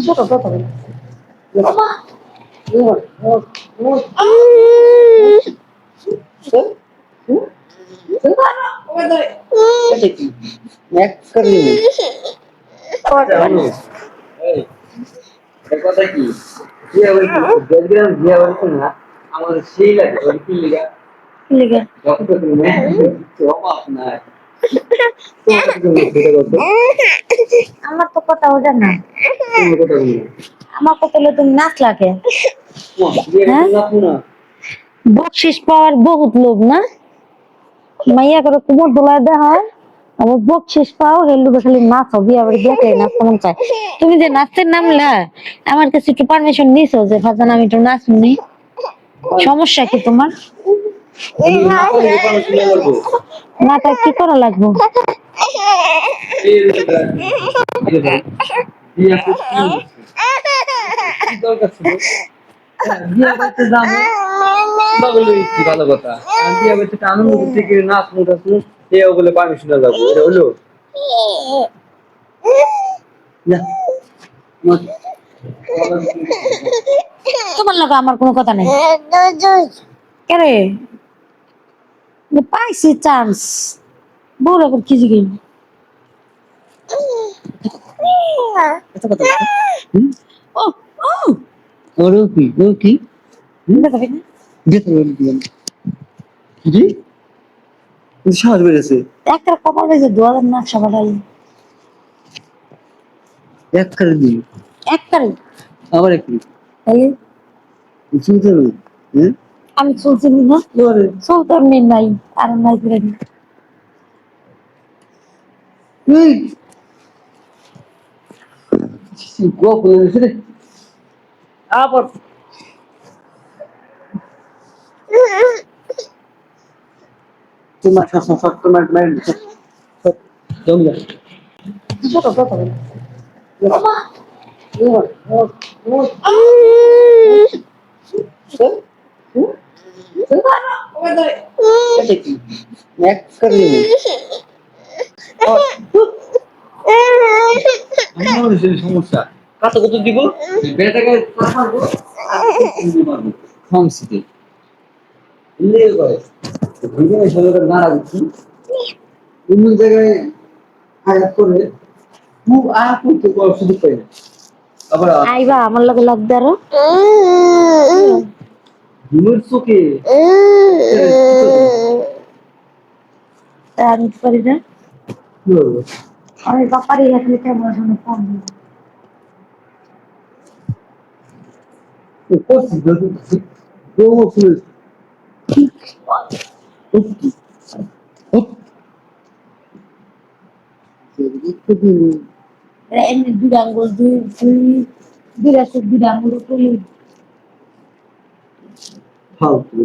ছোট কত বলে কথা কি আমার সেই লাগে কি লিগা লিগে অভাব নাই আমার তো কথা ওঠে না আমার কথা হলো তুমি নাচ লাগে হ্যাঁ বকশিস পাওয়ার বহুত লোভ না মাইয়া করে কুমোর দোলায় দেওয়া হয় আবার বকশিস পাও হেলু খালি নাচ হবে আবার দেখে নাচ কেমন চায় তুমি যে নাচতে নামলা আমার কাছে একটু পারমিশন নিছো যে ফাজান আমি একটু নাচুনি সমস্যা কি তোমার নাটা কি করা লাগবে বিয়া বাড়িতে যাবো বলে দিচ্ছি ভালো কথা বিয়া বাড়িতে আনন্দ করতে গিয়ে নাচ মোটাচ্ছ এও বলে পারমিশন যাবো এটা হলো না তোমার লগে আমার কোনো কথা নেই কেরে পাইছি চান্স বউর আবার কি জিগি ও ও ওর কি ও কি দেখাবি না যেতে জি সাহস বেড়েছে একটা কপাল বেজে 2000 না সবাই এক করে দিই একটাই আবার একটু তাই শুনতে হবে হ্যাঁ আমি চলছি না চলতে এমনি নাই আর নাই করে নি গপ রে আবার তোমার সব তোমার জমি ছোট কত বলে এক করে সমস্যা কত কত দিব বেটাকে কমসিতে অন্য জায়গায় আয়াত করে খুব আয়াত করতে সুযোগ পাই না আবার আইবা আমার লগে লাগবে আরো ঘুমের চোখে আমি পারি না আমি বাপারি এখন কেমন শুনে ফোন করছি এমনি দুই আঙ্গুল দুই রাস্তার দুই আঙ্গুল তুলি ফালতু